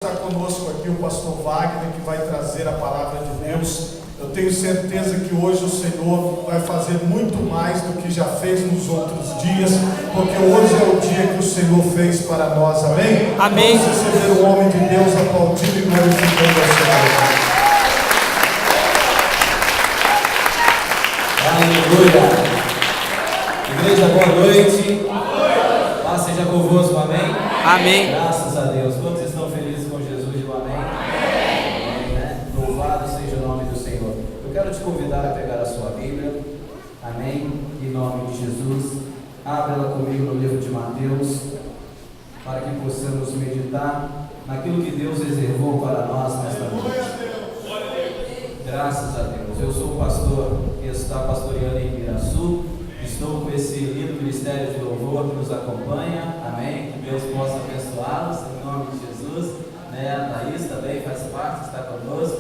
Está conosco aqui o pastor Wagner, que vai trazer a palavra de Deus. Eu tenho certeza que hoje o Senhor vai fazer muito mais do que já fez nos outros dias, porque hoje é o dia que o Senhor fez para nós, amém? Amém. Vamos receber o homem de Deus aplaudindo e glorificando ao Senhor. Aleluia! Igreja, boa noite. Paz seja convosco, amém? Amém. Graças a Deus. Quantos estão felizes com Jesus? Digo amém. Amém, né? Louvado seja o nome do Senhor. Eu quero te convidar a pegar a sua Bíblia, amém? Em nome de Jesus. Abra ela comigo no livro de Mateus, para que possamos meditar naquilo que Deus reservou para nós nesta noite. Graças a Deus. Eu sou o pastor que está pastoreando em Ibiraçu. Estou com esse lindo ministério de louvor que nos acompanha, amém? Que Deus possa abençoá-los em nome de Jesus, né? A Thaís também faz parte, está conosco,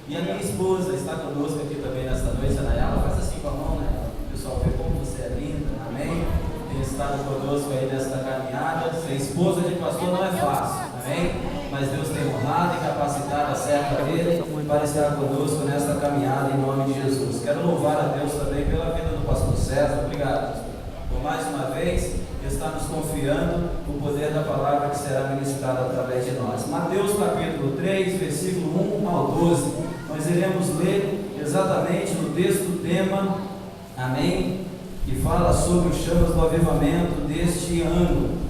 e a minha esposa está conosco aqui também nesta noite. A Nayala, faz assim com a mão, né? O pessoal vê como você é linda, amém? Tem estado conosco aí nesta caminhada. Ser esposa de pastor não é fácil, amém? Mas Deus tem honrado e capacitado a serva dele para estar conosco nesta caminhada em nome de Jesus. Quero louvar a Deus também pela vida do pastor César. Obrigado por mais uma vez estar nos confiando o poder da palavra que será ministrada através de nós. Mateus capítulo 3, versículo 1 ao 12. Nós iremos ler exatamente no texto tema, amém? Que fala sobre os chamas do avivamento deste ano.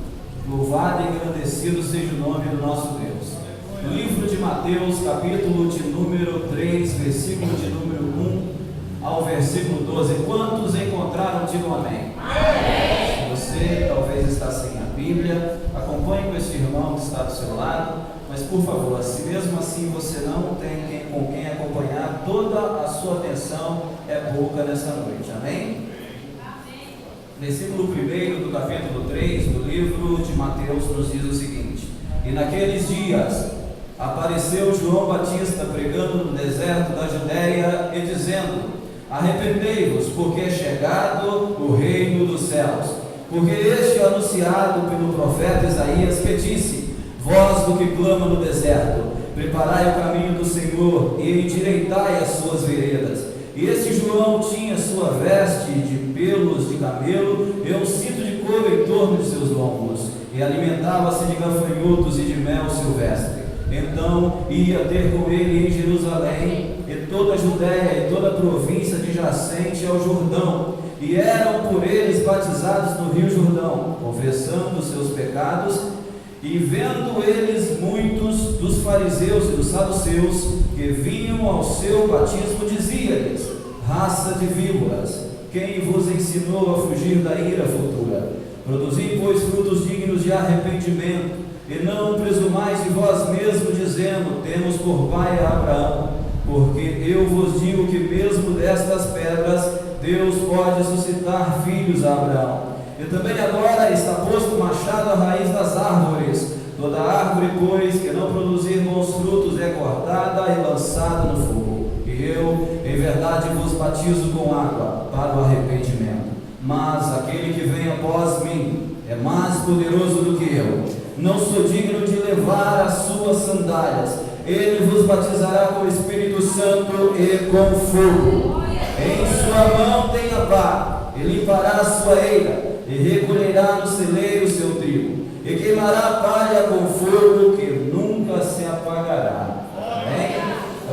Louvado e engrandecido seja o nome do nosso Deus. No livro de Mateus, capítulo de número 3, versículo de número 1 ao versículo 12. Quantos encontraram? Digam amém. Amém. Se você talvez está sem a Bíblia, acompanhe com esse irmão que está do seu lado, mas por favor, se mesmo assim você não tem com quem acompanhar, toda a sua atenção é pouca nessa noite. Amém? Versículo 1 do capítulo 3 do livro de Mateus nos diz o seguinte: E naqueles dias apareceu João Batista pregando no deserto da Judéia e dizendo: Arrependei-vos, porque é chegado o reino dos céus. Porque este é anunciado pelo profeta Isaías, que disse: Voz do que clama no deserto, preparai o caminho do Senhor e endireitai as suas veredas. E este João tinha sua veste de pelos de camelo e um cinto de couro em torno de seus lombos, e alimentava-se de gafanhotos e de mel silvestre. Então ia ter com ele em Jerusalém e toda a Judéia e toda a província adjacente ao Jordão, e eram por eles batizados no rio Jordão, confessando os seus pecados. E vendo eles muitos dos fariseus e dos saduceus que vinham ao seu batismo, dizia-lhes: Raça de víboras, quem vos ensinou a fugir da ira futura? Produzi, pois, frutos dignos de arrependimento, e não presumais de vós mesmos, dizendo: Temos por pai a Abraão. Porque eu vos digo que mesmo destas pedras Deus pode suscitar filhos a Abraão. E também agora está posto o machado à raiz das árvores. Toda árvore, pois, que não produzir bons frutos é cortada e lançada no fogo. E eu, em verdade, vos batizo com água para o arrependimento. Mas aquele que vem após mim é mais poderoso do que eu. Não sou digno de levar as suas sandálias. Ele vos batizará com o Espírito Santo e com fogo. Em sua mão tem a pá, e limpará a sua eira, e recolherá no celeiro o seu trigo, e queimará a palha com fogo que nunca se apagará. Amém?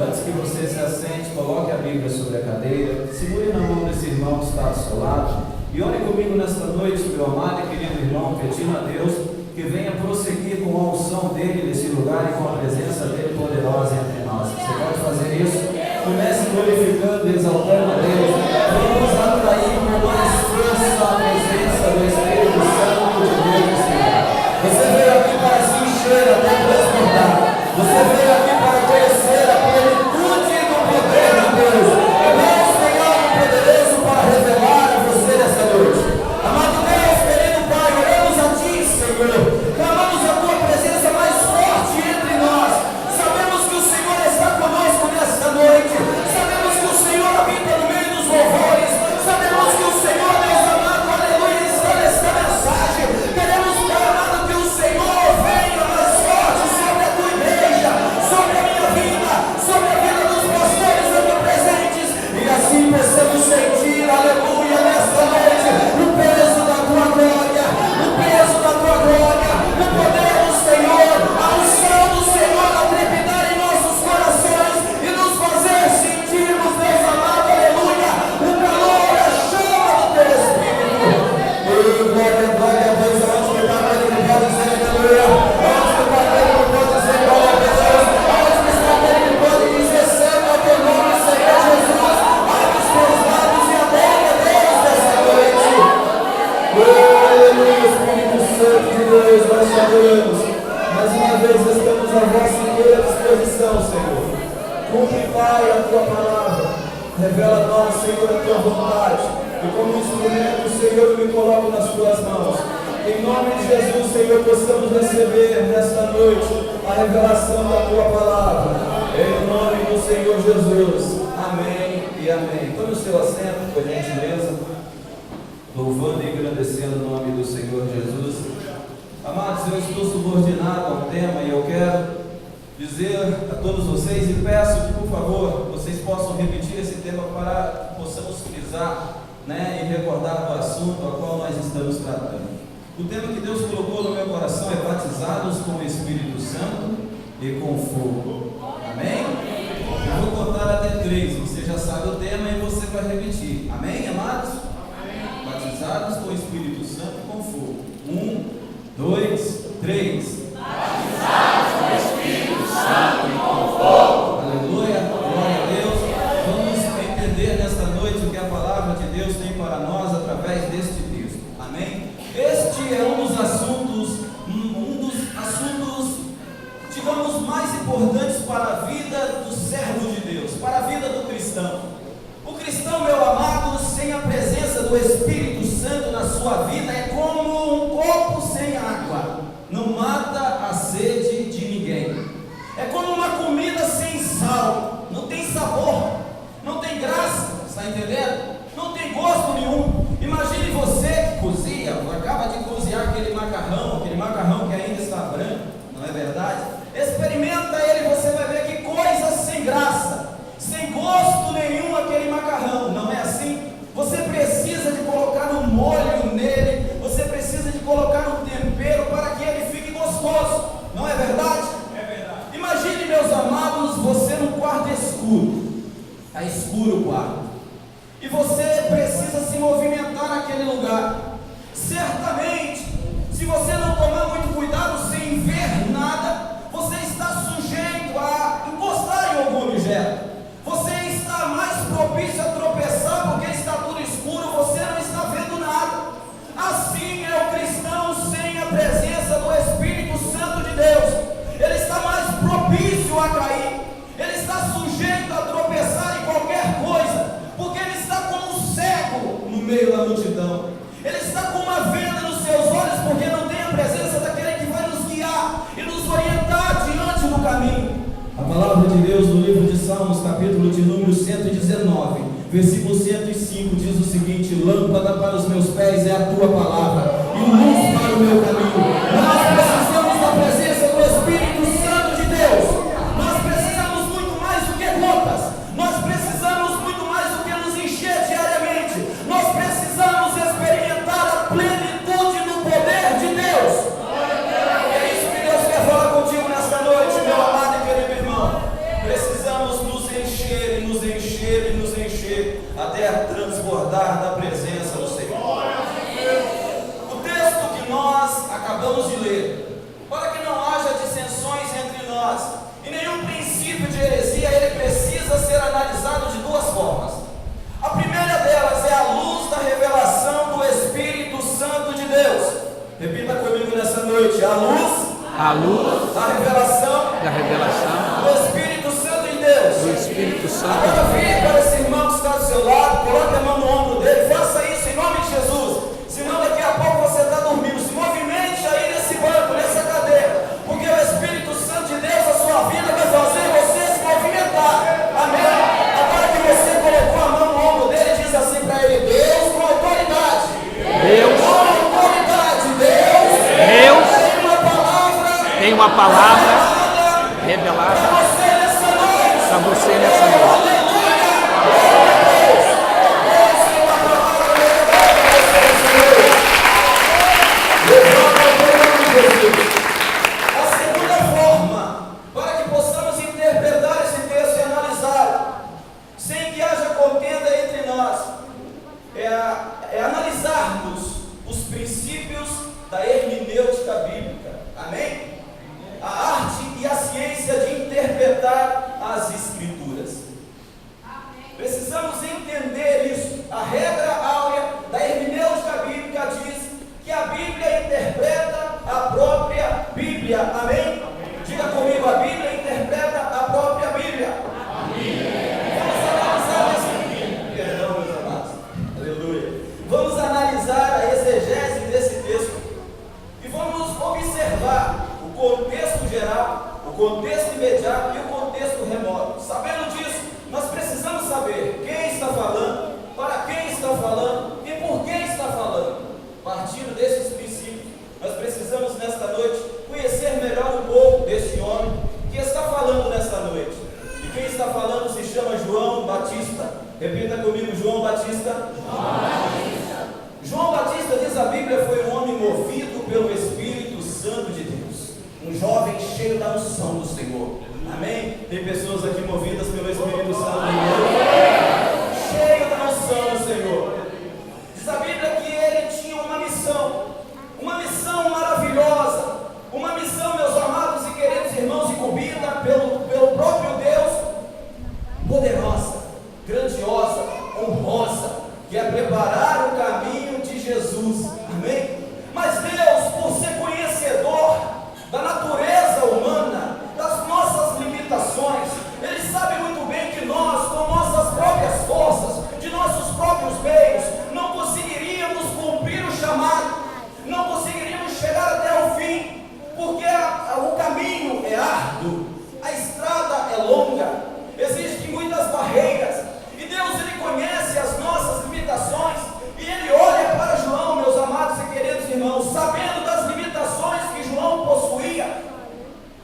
Antes que você se assente, coloque a Bíblia sobre a cadeira, segure na mão desse irmão que está ao seu lado, e ore comigo nesta noite, meu amado e querido irmão, pedindo a Deus que venha prosseguir com a unção dele nesse lugar e com a presença dele poderosa entre nós. Você pode fazer isso? Comece glorificando e exaltando a Deus. Vamos atrair com mais força a presença do Espírito Santo de Deus, Senhor. Você veio aqui para se encher até transbordar. Você veio aqui para conhecer a plenitude do poder de Deus. Deus tem algo poderoso para revelar a você nessa noite. Amado Deus, querido Pai, oramos a Ti, Senhor. Clamamos a Tua presença mais forte entre nós. Sabemos que o Senhor está conosco nesta noite. Sabemos que o Senhor habita no meio dos louvores. Sabemos que o Senhor, Deus amado, aleluia, está nesta mensagem. Queremos, Pai amado, que o Senhor venha mais forte sobre a Tua igreja. Pai, a tua palavra. Revela a nós, Senhor, a tua vontade. E como instrumento, Senhor, eu me coloco nas tuas mãos. Em nome de Jesus, Senhor, possamos receber nesta noite a revelação da tua palavra. Em nome do Senhor Jesus. Amém e amém. Tome o seu assento, por gentileza. Louvando e engrandecendo o nome do Senhor Jesus. Amados, eu estou subordinado ao tema e eu quero dizer a todos vocês e peço que, por favor, vocês possam repetir esse tema para que possamos frisar, e recordar do assunto ao qual nós estamos tratando. O tema que Deus colocou no meu coração é batizados com o Espírito Santo e com fogo. Amém? Eu vou contar até 3, você já sabe o tema e você vai repetir. Amém, amados? Amém. Batizados com o Espírito Santo e com fogo. 1, 2, 3. Batizados com o Espírito Santo e com fogo. Aleluia, glória a Deus. Vamos entender nesta noite o que a palavra de Deus tem para nós através deste texto. Amém? Este é um dos assuntos, digamos, mais importantes para a vida do servo de Deus, para a vida do cristão. O cristão, meu amado, sem a presença do Espírito Santo na sua vida, é como um copo sem água, não mata a sede de ninguém. É como uma comida sem sal, não tem sabor, não tem graça, está entendendo? Não tem gosto nenhum. Imagine você que cozinha, acaba de cozinhar aquele macarrão que ainda está branco, não é verdade? Experimenta ele, você vai ver que coisa sem graça, sem gosto nenhum aquele macarrão, não é assim? Você precisa de colocar um molho nele, você precisa de colocar um tempero para que ele fique gostoso, não é verdade? É verdade. Imagine, meus amados, você num quarto escuro, está escuro o quarto, e você precisa se movimentar naquele lugar. Certamente, se você não tomar muito cuidado, sem ver nada, você está sujeito a encostar em algum objeto. Você está mais propício a tropeçar, porque está tudo escuro, você não está vendo nada. Assim é o cristão sem a presença do Espírito Santo de Deus. Ele está mais propício a cair, ele está sujeito a tropeçar em qualquer coisa, porque ele está como um cego no meio da multidão. Ele está com uma venda nos seus olhos, porque não tem a presença daquele que vai nos guiar e nos orientar diante do caminho. A palavra de Deus no livro de Salmos, capítulo de número 119, versículo 105, diz o seguinte: lâmpada para os meus pés é a tua palavra e luz para o meu caminho. Nós precisamos da presença do Espírito Santo de Deus. Nós precisamos muito mais do que gotas. Nós precisamos muito mais do que nos encher diariamente. Nós precisamos experimentar a plenitude do poder de Deus. É isso que Deus quer falar contigo nesta noite, meu amado e querido irmão. Precisamos nos encher e nos encher e nos encher até transbordar da presença do Senhor. O texto que nós acabamos de ler, para que não haja dissensões entre nós e nenhum princípio de heresia, ele precisa ser analisado de duas formas. A primeira delas é a luz da revelação do Espírito Santo de Deus. Repita comigo nessa noite: a luz da revelação do Espírito Santo de Deus. Agora vire para esse irmão que está do seu lado, coloque a mão no ombro dele, faça isso em nome de Jesus. Senão daqui a pouco você está dormindo. Se movimente aí nesse banco, nessa cadeira, porque o Espírito Santo de Deus, a sua vida, vai fazer você se movimentar. Amém? Agora que você colocou a mão no ombro dele, diz assim para ele: Deus com autoridade. Deus tem uma palavra revelada para você nessa noite. A segunda forma, para que possamos interpretar esse texto e analisar, sem que haja contenda entre nós, é analisarmos os princípios da hermenêutica bíblica. Amém? A arte e a ciência de interpretar imediato e o contexto remoto. Sabendo disso, nós precisamos saber quem está falando, para quem está falando e por quem está falando. Partindo desses princípios, nós precisamos nesta noite conhecer melhor um pouco deste homem que está falando nesta noite. E quem está falando se chama João Batista. Repita comigo: João Batista. João Batista, diz a Bíblia, foi um homem movido pelo Espírito Santo de Deus, um jovem cheio da unção do Senhor. Amém? Tem pessoas aqui movidas pelo Espírito Santo de Deus, cheio da unção do Senhor. Diz a Bíblia que ele tinha uma missão maravilhosa, uma missão, meus amados e queridos irmãos, incumbida pelo próprio Deus, poderosa, grandiosa, honrosa, que é preparar o caminho de Jesus. Amém? Mas Deus, por ser conhecedor da natureza humana, das nossas limitações, Ele sabe muito bem que nós, com nossas próprias forças, de nossos próprios meios, não conseguiríamos cumprir o chamado, não conseguiríamos chegar até o fim, porque o caminho é árduo, a estrada é longa, existem muitas barreiras, e Deus, Ele conhece as nossas limitações, e Ele olha para João, meus amados e queridos irmãos, sabendo das limitações que João possuía,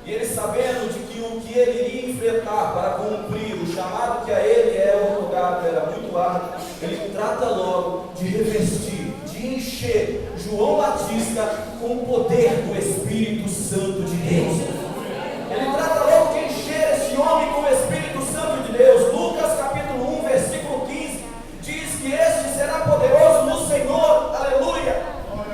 e Ele sabendo de que o que ele iria enfrentar para cumprir o chamado que a ele é otorgado era muito árduo, Ele trata logo de revestir, de encher João Batista com o poder do Espírito Santo de Deus. Ele trata logo de encher esse homem com o Espírito Santo de Deus. Lucas capítulo 1, versículo 15, diz que este será poderoso no Senhor, aleluia,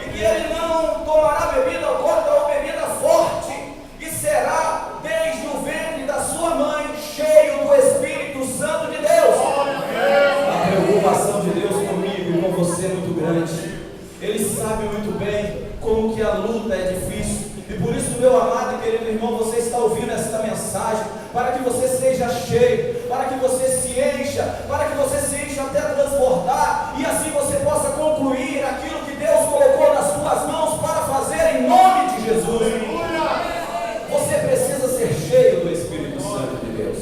e que ele não tomará bebida alcoólica ou bebida forte, e será desde o ventre da sua mãe cheio do Espírito Santo de Deus. A preocupação de Deus comigo e com você é muito grande. Ele sabe muito bem como que a luta é difícil, e por isso, meu amado e querido irmão, você está ouvindo esta mensagem para que você seja cheio, para que você se encha, para que você se encha até transbordar, e assim você possa concluir aquilo que Deus colocou nas suas mãos para fazer em nome de Jesus. Você precisa ser cheio do Espírito Santo de Deus.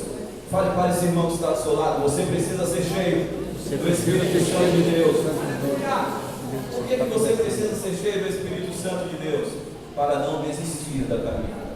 Fale para esse irmão que está do seu lado: você precisa ser cheio do Espírito Santo de Deus. Por que você precisa ser cheio do Espírito Santo de Deus? Para não desistir da caminhada,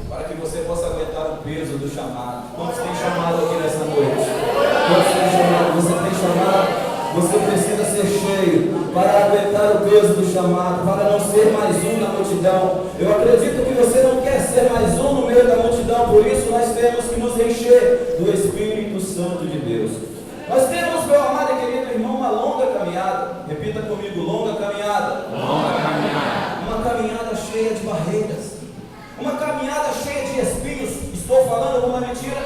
para que você possa aguentar o peso do chamado. Quantos tem chamado aqui nessa noite? Quantos tem chamado? Você tem chamado? Você precisa ser cheio para aguentar o peso do chamado, para não ser mais um na multidão. Eu acredito que você não quer ser mais um no meio da multidão, por isso nós temos que nos encher do Espírito Santo de Deus. Nós temos, meu amado e querido irmão, uma longa caminhada. Repita comigo: longa caminhada. Longa caminhada. Uma caminhada cheia de barreiras, uma caminhada cheia de espinhos. Estou falando alguma mentira?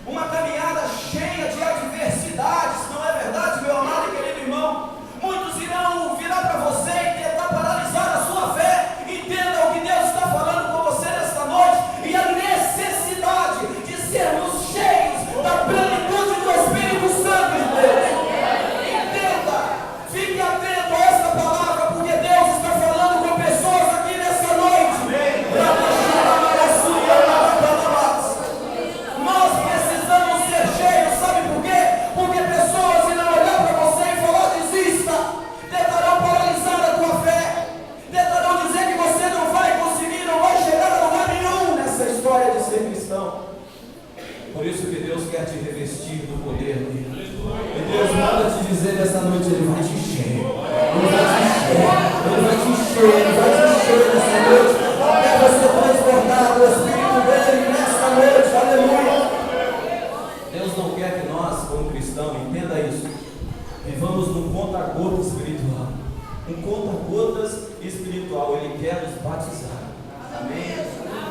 Uma caminhada cheia de adversidades, não é verdade, meu amado e querido irmão? Muitos irão virar para você e tentar paralisar a sua fé. Entenda o que Deus está falando com você nesta noite e a necessidade de sermos cheios da plenitude do Espírito Santo de Deus. Entenda, fique atento a esta palavra, porque Deus está falando com pessoas aqui nessa noite. Nós precisamos ser cheios, sabe por quê? Porque pessoas irão olhar para você e falar: desista, tentarão paralisar a tua fé, tentarão dizer que você não vai conseguir, não vai chegar a lugar nenhum nessa história de ser cristão. Por isso que Deus quer te revestir do poder dele. E Deus manda te dizer nessa noite: Ele vai te encher, Ele vai te encher, Ele vai te encher, Ele vai te encher nessa noite, até você transbordar o Espírito dele nessa noite. Aleluia. Deus não quer que nós, como cristãos, entenda isso, vivamos num conta-gotas espiritual. Um conta-gotas espiritual. Ele quer nos batizar. Amém?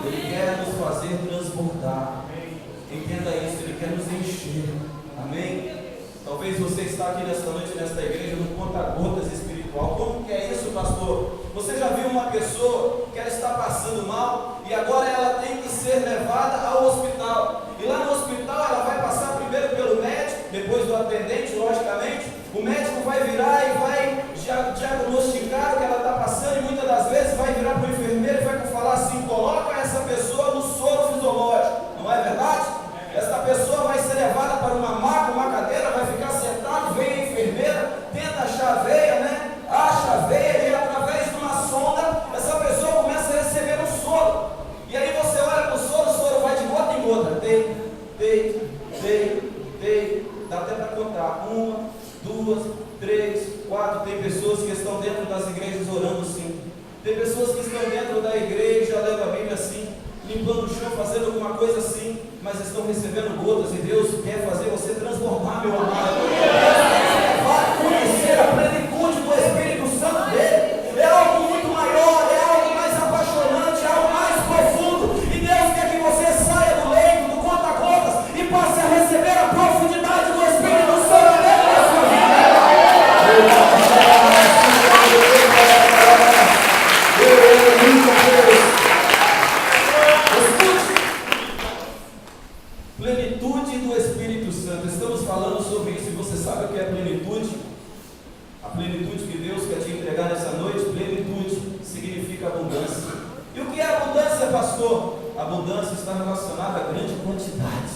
Ele quer nos fazer transbordar. Entenda isso, Ele quer nos encher. Amém? Talvez você está aqui nesta noite, nesta igreja, no conta-gotas espiritual. Como que é isso, pastor? Você já viu uma pessoa que ela está passando mal e agora ela tem que ser levada ao hospital. E lá no hospital ela vai passar primeiro pelo médico, depois do atendente, logicamente. O médico vai virar e vai diagnosticar o que ela está passando, e muitas das vezes vai virar para o enfermeiro e vai falar assim: coloca essa pessoa no mas estão recebendo gotas, e Deus quer fazer você transbordar, meu amado. Deus quer levar a conhecer a plenitude do Espírito Santo dele. É algo muito maior, é algo mais apaixonante, é algo mais profundo, e Deus quer que você saia do leito, do conta-gotas, e passe a receber a profundidade do Espírito Santo dele na sua vida. Plenitude do Espírito Santo. Estamos falando sobre isso. E você sabe o que é plenitude? A plenitude que Deus quer te entregar nessa noite. Plenitude significa abundância. E o que é abundância, pastor? Abundância está relacionada a grande quantidade.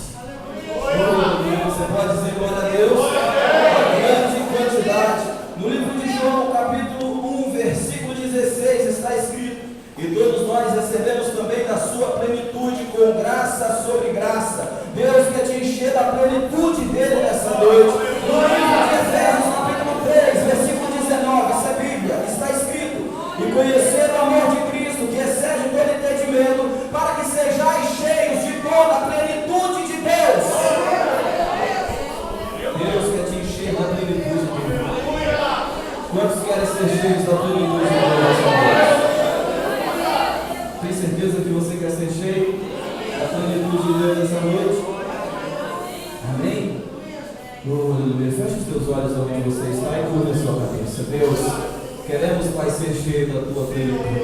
Você pode dizer glória a Deus? A grande quantidade. No livro de João, capítulo 1, versículo 16, está escrito: e todos nós recebemos também da sua plenitude, com graça sobre graça. Deus quer te encher da plenitude dele nessa noite. No livro de Efésios, capítulo 3, versículo 19, essa é a Bíblia, está escrito: e conhecer o amor de Cristo, que excede todo entendimento, para que sejais cheios de toda a plenitude de Deus. Deus quer te encher da plenitude de Deus. Quantos querem ser cheios da plenitude de Deus? Tem certeza que você quer ser cheio da plenitude de Deus nessa noite? Amém? Aleluia. Feche os teus olhos onde você está e curva a sua cabeça. Deus, queremos, Pai, ser cheio da tua plenitude.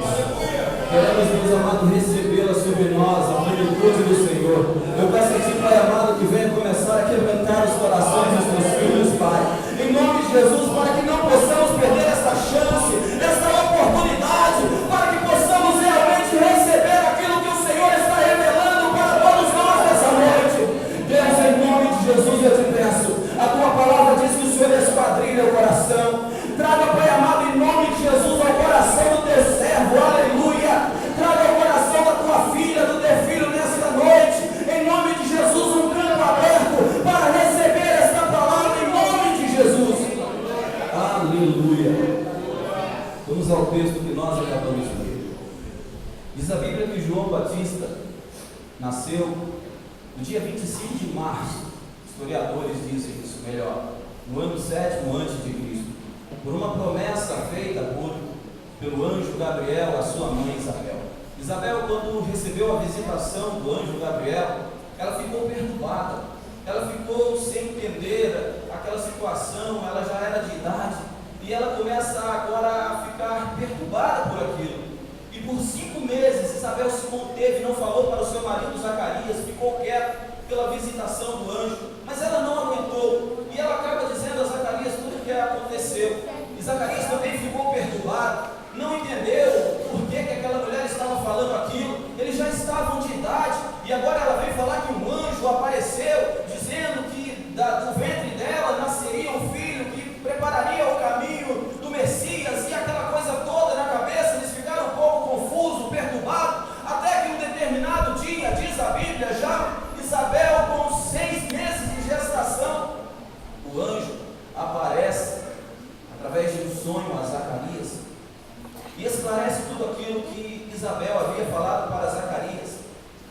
Queremos, Deus amado, recebê-la sobre nós, a plenitude do Senhor. Eu peço a Ti, Pai amado, que venha começar a quebrantar os corações dos teus filhos, Pai. Em nome de Jesus, para que não possamos perder essa chance, essa oportunidade, para que possamos realmente receber aquilo que o Senhor está revelando para todos nós nessa noite. Deus, em nome de Jesus, eu te peço. A tua palavra diz que o Senhor esquadrilha o coração. Traga, Pai amado, em nome de Jesus, ao coração do teu servo, aleluia. Traga ao coração da tua filha, do teu filho nesta noite, em nome de Jesus, um campo aberto para receber esta palavra, em nome de Jesus. Aleluia. Vamos ao texto que nós acabamos de ler. Diz a Bíblia que João Batista nasceu no dia 25 de março, historiadores dizem isso melhor, no ano 7º antes de Cristo, por uma promessa feita pelo anjo Gabriel à sua mãe Isabel. Isabel, quando recebeu a visitação do anjo Gabriel, ela ficou perturbada, ela ficou sem entender aquela situação, ela já era de idade, e ela começa agora a ficar perturbada por aquilo. E por 5 meses Isabel se conteve, não falou para o seu marido Zacarias, ficou quieta pela visitação do anjo, mas ela não aguentou, e ela acaba dizendo a Zacarias tudo o que aconteceu. E Zacarias também ficou perturbado, não entendeu por que aquela mulher estava falando aquilo. Eles já estavam de idade, e agora ela veio falar que um anjo apareceu, dizendo que do ventre dela nasceria um filho que prepararia o caminho do Messias, e aquela coisa toda na cabeça. Eles ficaram um pouco confusos, perturbados, até que um determinado dia, diz a Bíblia, já Isabel com 6 meses de gestação, o anjo aparece através de um sonho a Zacarias e esclarece tudo aquilo que Isabel havia falado para Zacarias,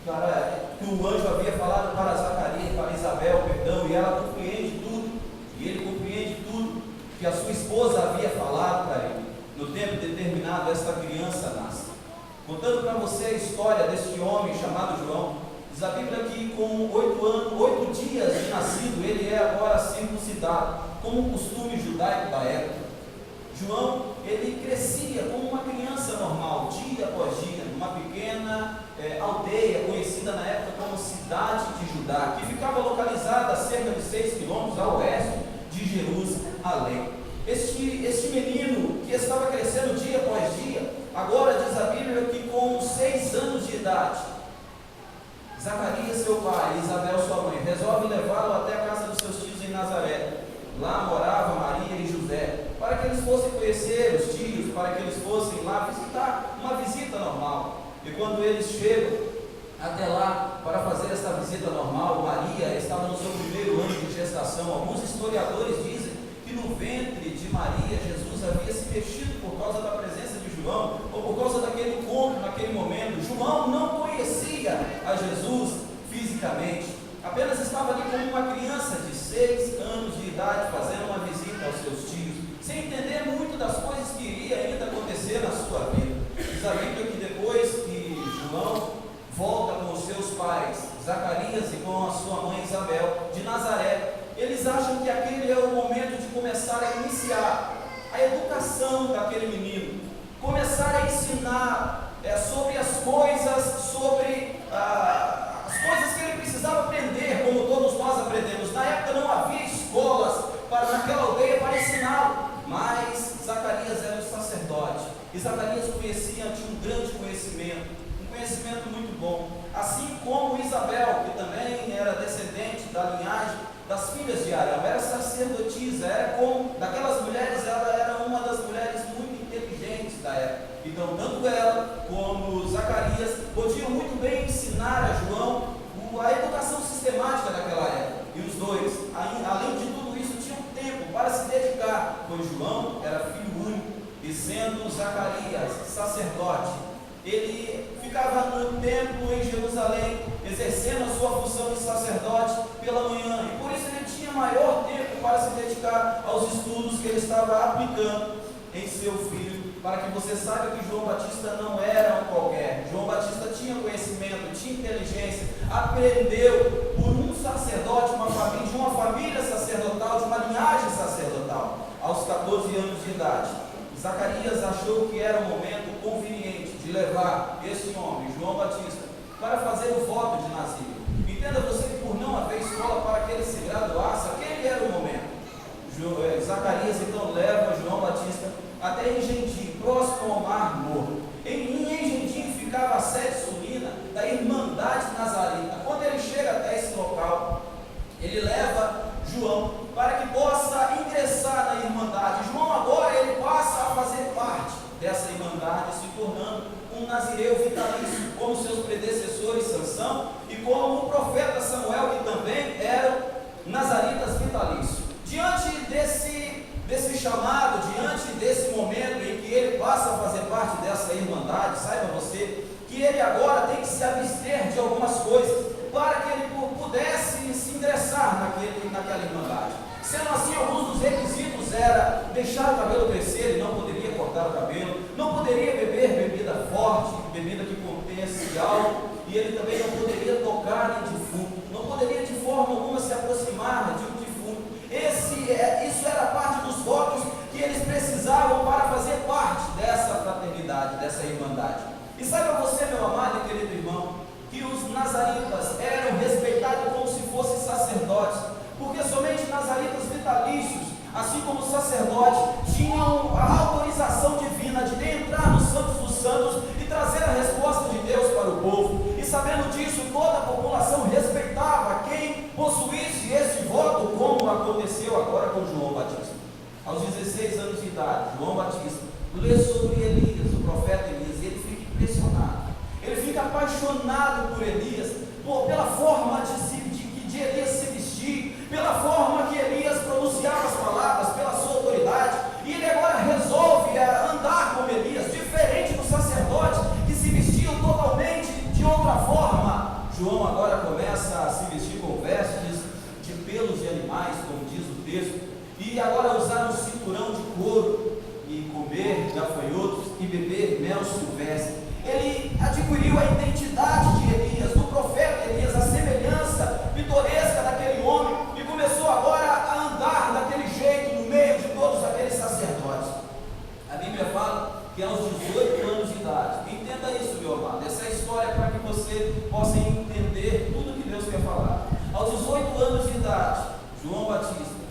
que o anjo havia falado para Zacarias, para Isabel, perdão, e ela compreende tudo, e ele compreende tudo que a sua esposa havia falado para ele. No tempo determinado, esta criança nasce. Contando para você a história deste homem chamado João, diz a Bíblia que com 8 dias de nascido, ele é agora circuncidado, como um costume judaico da época. João, ele crescia como uma criança normal, dia após dia, numa pequena aldeia, conhecida na época como cidade de Judá, que ficava localizada a cerca de 6 quilômetros a oeste de Jerusalém. Este menino que estava crescendo dia após dia, agora diz a Bíblia que com 6 anos de idade, Zacarias, seu pai, e Isabel, sua mãe, resolvem levá-lo até a casa dos seus tios em Nazaré. Lá morava Maria e José, para que eles fossem conhecer os tios, para que eles fossem lá visitar, uma visita normal. E quando eles chegam até lá para fazer essa visita normal, Maria estava no seu primeiro ano de gestação. Alguns historiadores dizem que no ventre de Maria, Jesus havia se mexido por causa da presença de João, ou por causa daquele encontro naquele momento. João não conhecia a Jesus fisicamente, apenas estava ali como uma criança de 6 anos de idade, fazendo uma visita aos seus tios, sem entender muito das coisas que iria ainda acontecer na sua vida. Diz a Bíblia que depois que João volta com os seus pais, Zacarias, e com a sua mãe Isabel, de Nazaré, eles acham que aquele é o momento de começar a iniciar a educação daquele menino, começar a ensinar sobre as coisas, sobre as coisas que ele precisava aprender, como todos nós aprendemos. Na época não havia escolas naquela aldeia para ensiná-lo, mas Zacarias era o sacerdote, e Zacarias tinha um grande conhecimento, um conhecimento muito bom, assim como Isabel, que também era descendente da linhagem das filhas de Arão, era sacerdotisa, era como daquelas mulheres, ela era uma das mulheres muito inteligentes da época. Então, tanto ela como Zacarias podiam muito bem ensinar a João a educação sistemática daquela época. E os dois, além de tudo isso, tinham tempo para se dedicar, pois João era filho único, e sendo Zacarias sacerdote, ele ficava no templo em Jerusalém, exercendo a sua função de sacerdote pela manhã, e por isso ele tinha maior tempo para se dedicar aos estudos que ele estava aplicando em seu filho. Para que você saiba que João Batista não era um qualquer. João Batista tinha conhecimento, tinha inteligência, aprendeu por um sacerdote, de uma família sacerdotal, de uma linhagem sacerdotal, aos 14 anos de idade. Zacarias achou que era o momento conveniente de levar esse homem, João Batista, para fazer o voto de nascimento. Entenda você que por não haver escola para que ele se graduasse, aquele era o momento. Zacarias então leva João Batista até Engendim, próximo ao Mar Morto. Em Engendim ficava a sede sulina da Irmandade Nazarita. Quando ele chega até esse local, ele leva João para que possa ingressar na Irmandade. João agora ele passa a fazer parte dessa Irmandade, se tornando um nazireu vitalício, como seus predecessores Sansão e como o profeta Samuel, que também eram nazaritas vitalícios. Diante desse chamado, diante desse momento em que ele passa a fazer parte dessa Irmandade, saiba você que ele agora tem que se abster de algumas coisas para que ele pudesse se ingressar naquela Irmandade. Sendo assim, alguns dos requisitos era deixar o cabelo crescer, ele não poderia cortar o cabelo, não poderia beber bebida forte, bebida que contesse álcool, e ele também não poderia tocar em defunto, não poderia de forma alguma se aproximar de um defunto. Isso era parte dos votos que eles precisavam para fazer parte dessa fraternidade, dessa Irmandade. E saiba você, meu amado e querido irmão, que os nazaritas eram respeitados como se fossem sacerdotes, porque somente nazaritas vitalícios, assim como os sacerdotes, tinham a autorização divina de entrar nos santos dos santos e trazer a resposta de Deus para o povo. E sabendo disso, toda a população respeitava quem possuísse esse voto, como aconteceu agora com João Batista. Aos 16 anos de idade, João Batista lê sobre Elias, o profeta Elias, e ele fica impressionado. Ele fica apaixonado por Elias, pela forma de Elias se vestir, pela forma que Elias pronunciava as palavras, pela sua autoridade, e ele agora resolve andar como Elias, diferente dos sacerdotes que se vestiam totalmente de outra forma. João agora começa a se vestir com vestes de pelos de animais, como diz o texto, e agora usar um cinturão de couro, e comer gafanhotos e beber mel silvestre. Ele adquiriu a identidade de Elias, do profeta Elias, a semelhança pitoresca daquele homem, e começou agora a andar daquele jeito no meio de todos aqueles sacerdotes. A Bíblia fala que aos 18 anos de idade, entenda isso, meu amado, essa é a história para que você possa entender tudo que Deus quer falar. Aos 18 anos de idade, João Batista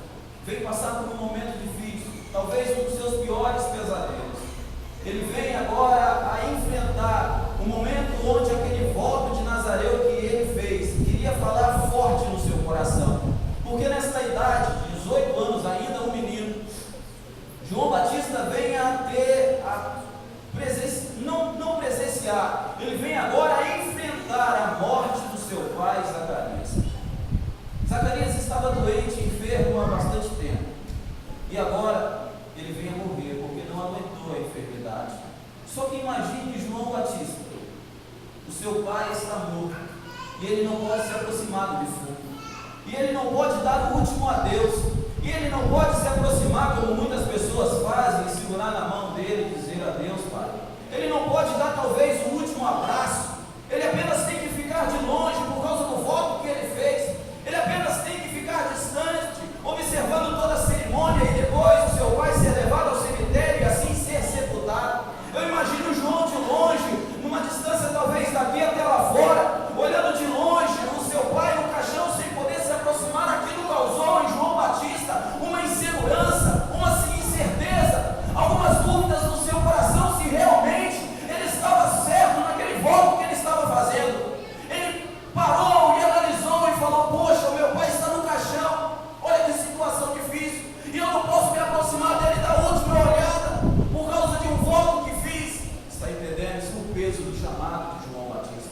veio passar por um momento difícil, talvez um dos seus piores pesadelos. Ele vem agora a enfrentar um momento onde aquele voto e ele não pode se aproximar do defunto, e ele não pode dar o último adeus, e ele não pode se aproximar como muitas pessoas fazem, segurar na mão dele e dizer adeus, pai. Ele não pode dar talvez o último abraço, ele apenas tem que ficar de longe por causa do voto que ele fez, ele apenas tem que ficar distante, observando toda a cerimônia e depois o seu pai ser levado ao cemitério e assim ser sepultado. Eu imagino João de longe, numa distância talvez daqui até lá fora, olhando de longe o seu pai no caixão sem poder se aproximar. Aquilo causou em João Batista uma insegurança, uma incerteza, algumas dúvidas no seu coração se realmente ele estava certo naquele voto que ele estava fazendo. Ele parou e analisou e falou: poxa, o meu pai está no caixão, olha que situação difícil, e eu não posso me aproximar dele e dar a última olhada por causa de um voto que fiz. Está entendendo? Isso é o peso do chamado de João Batista.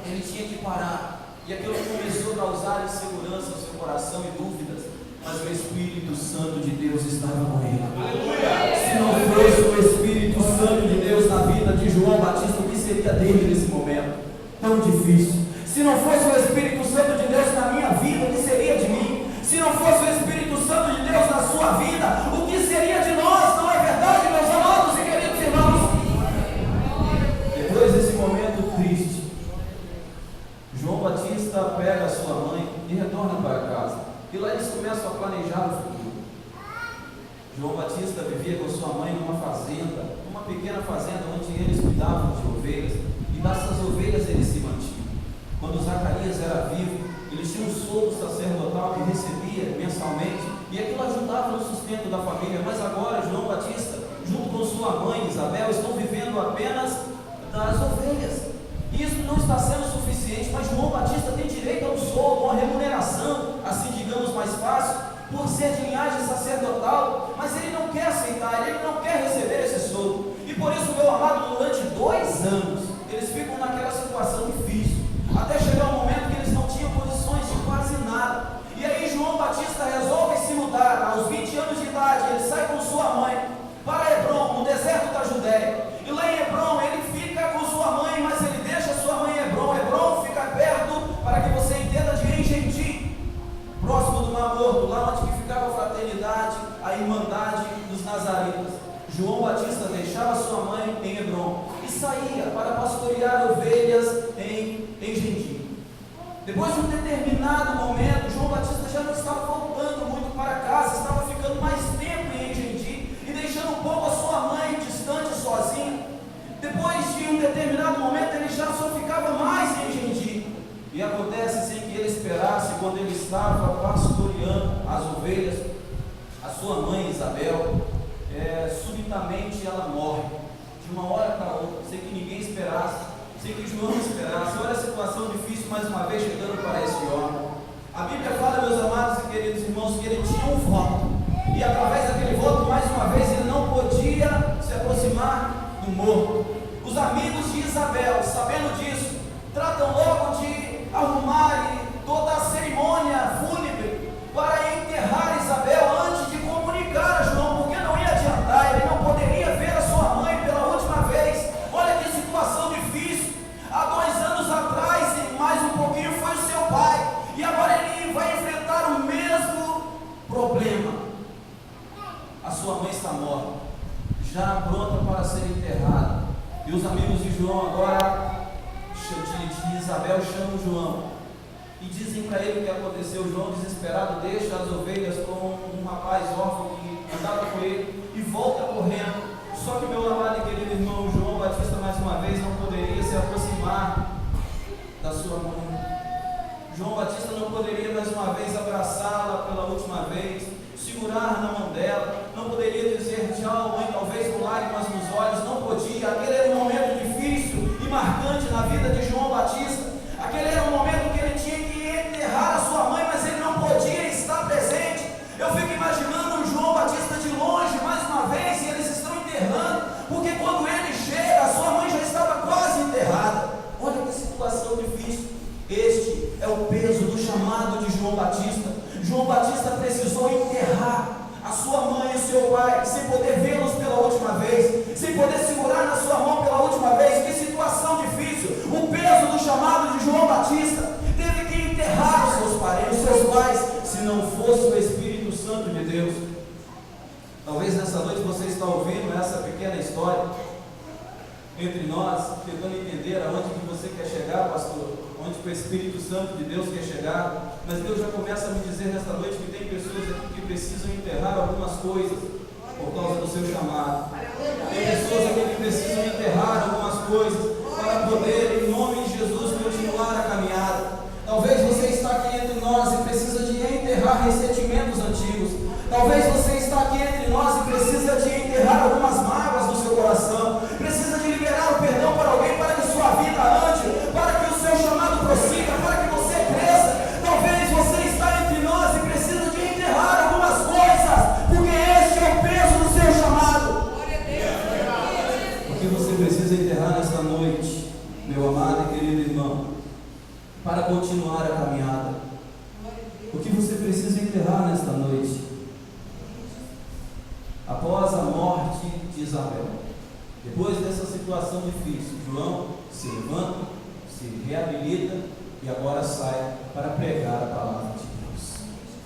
Ele tinha que parar, e aquilo começou a causar insegurança no seu coração e dúvidas, mas o Espírito Santo de Deus estava com ele. Se não fosse o Espírito Santo de Deus na vida de João Batista, o que seria dele nesse momento tão difícil? Se não fosse o Espírito Santo de Deus na minha vida, o que seria de mim? Se não fosse o Espírito Santo de Deus na sua vida, o que seria de nós? Não é verdade, meus amados e queridos irmãos? Depois desse momento triste, João Batista pega a sua mãe e retorna para casa. E lá eles começam a planejar o futuro. João Batista vivia com sua mãe numa fazenda, uma pequena fazenda onde eles cuidavam de ovelhas, e dessas ovelhas eles se mantinham. Quando Zacarias era vivo, eles tinham um soldo sacerdotal que recebia mensalmente, e aquilo ajudava no sustento da família. Mas agora João Batista, junto com sua mãe Isabel, estão vivendo apenas das ovelhas. E isso não está sendo suficiente, mas João Batista tem direito a um soldo, uma remuneração, assim digamos mais fácil, por ser de linhagem sacerdotal, mas ele não quer aceitar, ele não quer receber esse soldo. E por isso, meu amado, durante 2 anos, eles ficam naquela situação difícil, até chegar um momento que eles não tinham condições de quase nada. E aí João Batista resolve se mudar, aos 20 anos de idade, ele sai com sua mãe para Hebrom, no deserto da Judéia. E lá em Hebrom ele fica com sua mãe, mas ele deixa sua mãe em Hebrom. Hebrom fica perto, para que você entenda, de Engendi, próximo do Mar Morto, lá onde ficava a fraternidade, a irmandade dos Nazarenos. João Batista deixava sua mãe em Hebrom e saía para pastorear ovelhas em Engendi. Depois de um determinado momento, João Batista já não estava voltando muito para casa, estava ficando mais tempo em Engendi e deixando um pouco a sua mãe distante, sozinha. Depois de um determinado momento, ele já só ficava mais em Engendi. E acontece, sem que ele esperasse, quando ele estava pastoreando as ovelhas, a sua mãe Isabel, subitamente ela morre, de uma hora para outra, sem que ninguém esperasse, sem que João esperasse. Olha a situação difícil mais uma vez chegando para esse homem. A Bíblia fala, meus amados e queridos irmãos, que ele tinha um voto, e através daquele voto, mais uma vez, ele não podia se aproximar do morto. Os amigos de Isabel, sabendo disso, tratam logo de arrumar toda a cerimônia fúnebre para enterrar Isabel antes de comunicar a João, porque não ia adiantar, ele não poderia ver a sua mãe pela última vez. Olha que situação difícil. Há 2 anos atrás, e mais um pouquinho, foi o seu pai, e agora ele vai enfrentar o mesmo problema. A sua mãe está morta, já pronta para ser enterrada, e os amigos de João agora, de Isabel, chamam João e dizem para ele o que aconteceu. João, desesperado, deixa as ovelhas com um rapaz órfão que andava com ele e volta correndo. Só que, meu amado e querido irmão, João Batista mais uma vez não poderia se aproximar da sua mãe. João Batista não poderia mais uma vez abraçá-la pela última vez, segurar na mão dela, não poderia dizer tchau, mãe, talvez com lágrimas nos olhos, não podia. Aquele era um momento difícil e marcante na vida de João Batista. Aquele era um momento que ele tinha que enterrar a sua mãe, mas ele não podia estar presente. Eu fico imaginando o João Batista de longe, mais uma vez, e eles estão enterrando, porque quando ele chega, a sua mãe já estava quase enterrada. Olha que situação difícil. Este é o peso do chamado de João Batista. João Batista precisou enterrar a sua mãe e o seu pai, sem poder vê-los pela última vez, sem poder segurar na sua mão pela última vez. Que situação difícil. O peso peso do chamado de João Batista, teve que enterrar os seus parentes, os seus pais, se não fosse o Espírito Santo de Deus. Talvez nessa noite você está ouvindo essa pequena história entre nós, tentando entender aonde que você quer chegar, pastor, onde que o Espírito Santo de Deus quer chegar. Mas Deus já começa a me dizer nesta noite que tem pessoas aqui que precisam enterrar algumas coisas por causa do seu chamado. Tem pessoas aqui que precisam enterrar algumas coisas para poder, em nome de Jesus, continuar a caminhada. Talvez você está aqui entre nós e precisa de enterrar ressentimentos antigos. Talvez você está aqui entre nós e precisa de enterrar algumas mágoas no seu coração. Precisa de liberar o perdão para alguém, para que sua vida ande, para que o seu chamado prossiga, para que você cresça. Talvez você está entre nós e precisa de enterrar algumas coisas, porque este é o peso do seu chamado. O que você precisa enterrar nesta noite, meu amado e querido irmão, para continuar a caminhada? O que você precisa enterrar nesta noite? Após a morte de Isabel, depois dessa situação difícil, João se levanta, se reabilita e agora sai para pregar a palavra de Deus.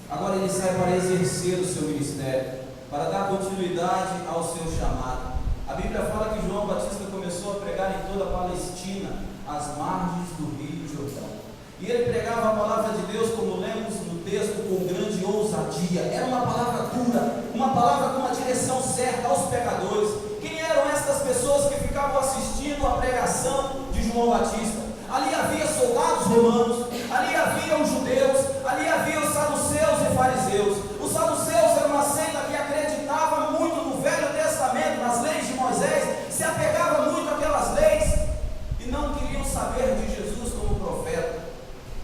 Agora ele sai para exercer o seu ministério, para dar continuidade ao seu chamado. A Bíblia fala que João Batista começou a pregar em toda a Palestina, às margens do Rio Jordão. E ele pregava a palavra de Deus, como lemos no texto, com grande ousadia. Era uma palavra dura, uma palavra com uma direção certa aos pecadores. Quem eram estas pessoas que ficavam assistindo a pregação de João Batista? Ali havia soldados romanos, ali havia os judeus, ali havia os saduceus e fariseus. Os saduceus eram uma seita que acreditava muito no Velho Testamento, nas leis de Moisés, se apegava muito àquelas leis e não queriam saber de Jesus como profeta.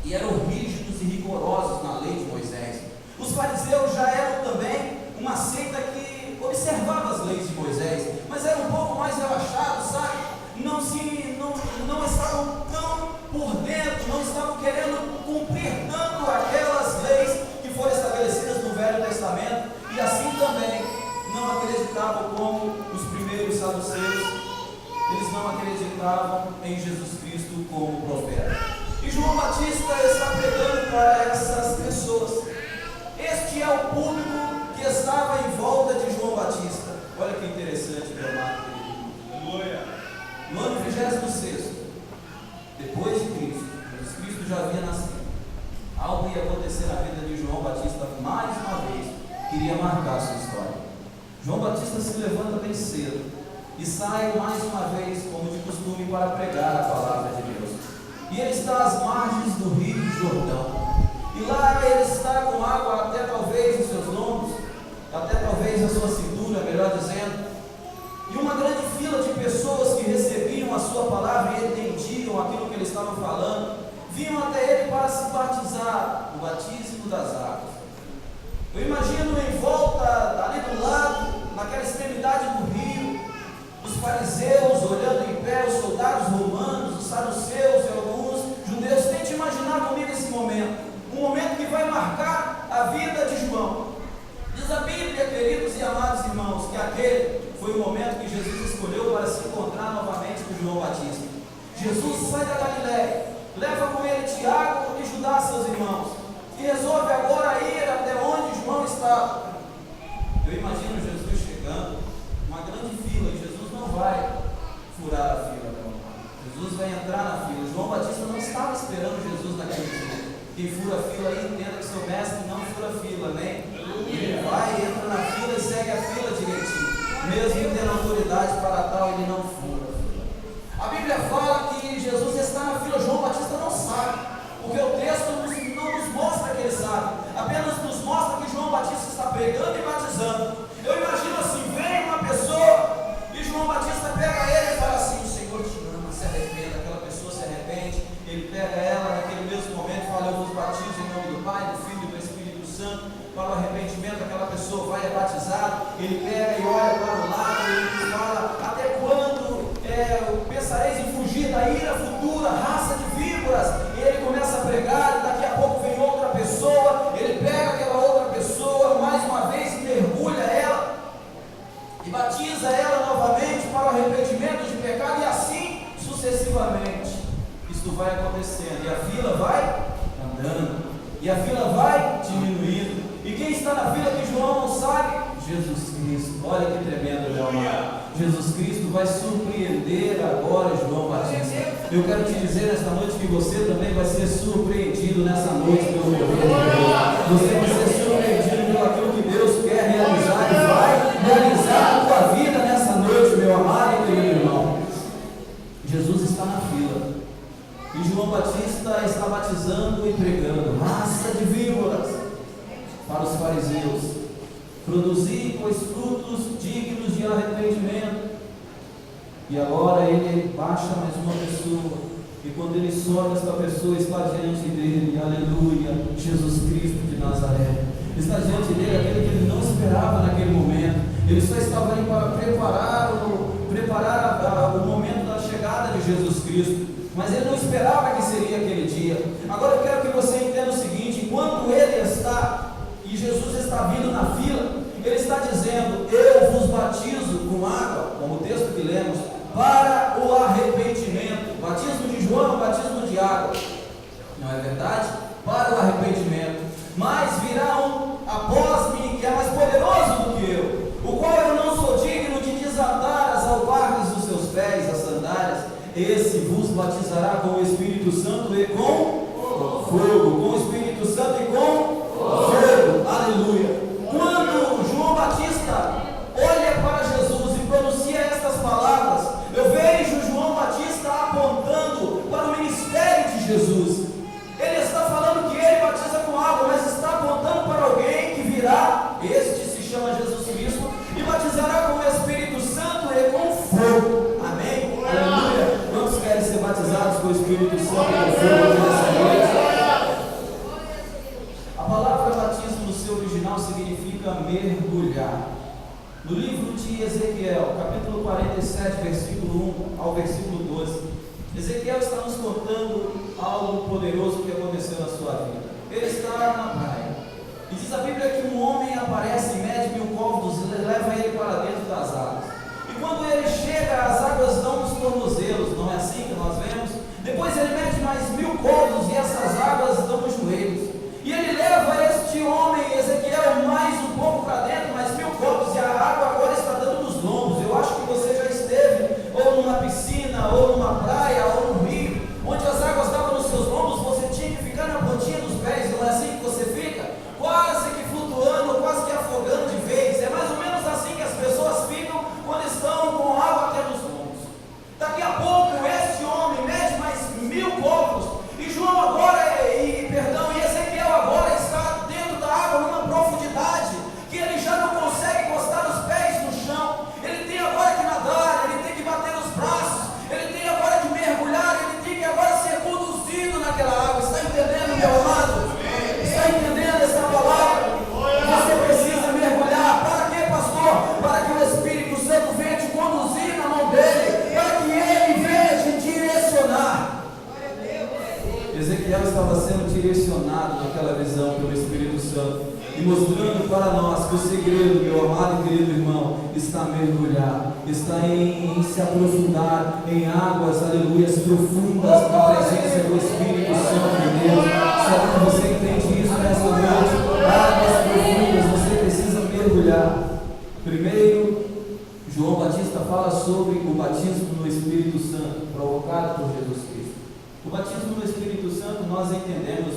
E eram rígidos e rigorosos na lei de Moisés. Os fariseus já eram também uma seita que observava as leis de Moisés, mas era um pouco mais relaxados, sabe? Não estavam tão por dentro, não estavam querendo cumprir tanto aquelas leis que foram estabelecidas no Velho Testamento, e assim também não acreditavam como os primeiros saduceus. Eles não acreditavam em Jesus Cristo como profeta. E João Batista está pregando para essas pessoas. Este é o público que estava em volta de João Batista. Olha que interessante, meu amado querido. No ano 26º, depois de Cristo, Jesus Cristo já havia nascido. Algo ia acontecer na vida de João Batista mais uma vez, queria marcar a sua história. João Batista se levanta bem cedo e sai mais uma vez, como de costume, para pregar a palavra de Deus. E ele está às margens do Rio Jordão. E lá ele está com água até talvez os seus lombos, até talvez a sua cintura, melhor dizendo. E uma grande fila de pessoas que recebiam a sua palavra e entendiam aquilo que ele estava falando, vinham até ele para se batizar, o batismo das águas. Eu imagino em volta, ali do lado, naquela extremidade do rio, os fariseus olhando em pé, os soldados romanos, os saduceus e alguns judeus. Tente imaginar comigo esse momento, um momento que vai marcar a vida de João. Diz a Bíblia, queridos e amados irmãos, que aquele foi o momento que Jesus escolheu para se encontrar novamente com João Batista. Jesus sai da Galiléia, leva com ele Tiago e Judá, seus irmãos, e resolve agora ir até onde João estava. Eu imagino Jesus chegando, uma grande fila, e Jesus não vai furar a fila, não. Jesus vai entrar na fila. João Batista não estava esperando Jesus naquele dia. Quem fura a fila aí, entenda que seu mestre não fura a fila, né? Ele vai, entra na fila e segue a fila direitinho. Mesmo tendo autoridade para tal, ele não fura a fila. A Bíblia fala que Jesus está na fila. João Batista não sabe, porque o texto não nos mostra que ele sabe, apenas nos mostra que João Batista está pregando e batizando. Eu imagino assim, vem uma pessoa e João Batista pega ele e fala assim: o Senhor te ama, se arrependa. Aquela pessoa se arrepende, ele pega ela naquele mesmo momento e fala: eu vos batizo em nome do Pai, do Filho e do Espírito Santo. Para o arrependimento, aquela pessoa vai batizar. Ele pega e olha para o lado e fala: até quando pensareis em fugir da ira futura, raça de víboras? E ele começa a pregar, e daqui a pouco vem outra pessoa, ele pega aquela outra pessoa mais uma vez e mergulha ela e batiza ela novamente para o arrependimento de pecado, e assim sucessivamente. Isto e a fila vai diminuindo. E quem está na fila que João não sabe? Jesus Cristo. Olha que tremendo, meu amado. Jesus Cristo vai surpreender agora João Batista. Eu quero te dizer nesta noite que você também vai ser surpreendido nessa noite pelo poder de Deus. Você vai ser surpreendido pelo aquilo que Deus quer realizar e vai realizar na tua vida nessa noite, meu amado e querido irmão. Jesus está na fila e João Batista está batizando e pregando: raça de víboras, para os fariseus. Produzir, pois, frutos dignos de arrependimento. E agora ele baixa mais uma pessoa, e quando ele sobe, esta pessoa está diante dele, aleluia, Jesus Cristo de Nazaré. Está diante dele aquele que ele não esperava naquele momento. Ele só estava ali para preparar o momento da chegada de Jesus Cristo, mas ele não esperava que seria aquele dia. Agora eu quero que você entenda o seguinte: enquanto ele está e Jesus está vindo na fila, ele está dizendo: eu vos batizo com água, como o texto que lemos, para o arrependimento. Batismo de João, batismo de água, não é verdade? Para o arrependimento. Mas virá um após mim, que é mais poderoso do que eu, o qual eu não sou digno de desatar as alpargas dos seus pés, as sandálias. Esse vos batizará com o Espírito Santo e com fogo, com o Espírito Santo e com fogo, aleluia. Quando João Batista olha para Jesus e pronuncia estas palavras, eu vejo João Batista apontando para o ministério de Jesus. Ele está falando que ele batiza com água, mas está apontando para alguém que virá. Este se chama Jesus Cristo e batizará com o Espírito Santo e com fogo. Amém? Aleluia. Quantos querem ser batizados com o Espírito Santo e com fogo nessa noite? A palavra batismo no seu original significa mergulhar. No livro de Ezequiel, capítulo 47, versículo 1 ao versículo 12, Ezequiel está nos contando algo poderoso que aconteceu na sua vida. Ele está na praia, e diz a Bíblia que um homem aparece e mede 1000 côvados e leva ele para dentro das águas. E quando ele chega, as águas dão nos tornozelos, não é assim que nós vemos? Depois ele mede mais 1000 côvados e essas águas dão nos joelhos. E ele leva este homem, Ezequiel, mais um pouco para dentro, mais 1000 côvados, e a água agora está dando nos lombos. Eu acho que você já esteve ou numa piscina, ou numa praia, ou num rio, onde as águas davam nos seus lombos, você tinha que ficar na pontinha dos pés. Não é assim que você fica? Quase que flutuando, quase que afogando de vez. É mais ou menos assim que as pessoas ficam quando estão com água até nos lombos. Daqui a pouco, este homem mede mais 1000 côvados, e João agora, e Ezequiel agora está dentro da água numa profundidade que ele já não consegue encostar os pés no chão. Ele tem agora que nadar, ele tem que bater os braços, ele tem agora que mergulhar, ele tem que agora ser conduzido naquela água. Está entendendo, meu amado? Está entendendo essa palavra? Você precisa mergulhar. Para quê, pastor? Para que o Espírito Santo venha te conduzir na mão dele, para que ele venha te direcionar. Ezequiel estava sendo direcionado naquela visão pelo Espírito Santo e mostrando para nós que o segredo, meu amado e querido irmão, está em mergulhar, está em se aprofundar em águas, aleluias, profundas na presença do Espírito Santo de Deus. Será que você entende isso nessa noite? Águas profundas, você precisa mergulhar. Primeiro, João Batista fala sobre o batismo no Espírito Santo provocado por Jesus Cristo. O batismo no Espírito Santo nós entendemos,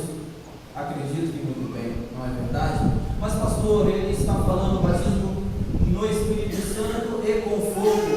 acredito que muito bem, não é verdade? Mas pastor, ele está falando batismo no Espírito Santo e com fogo.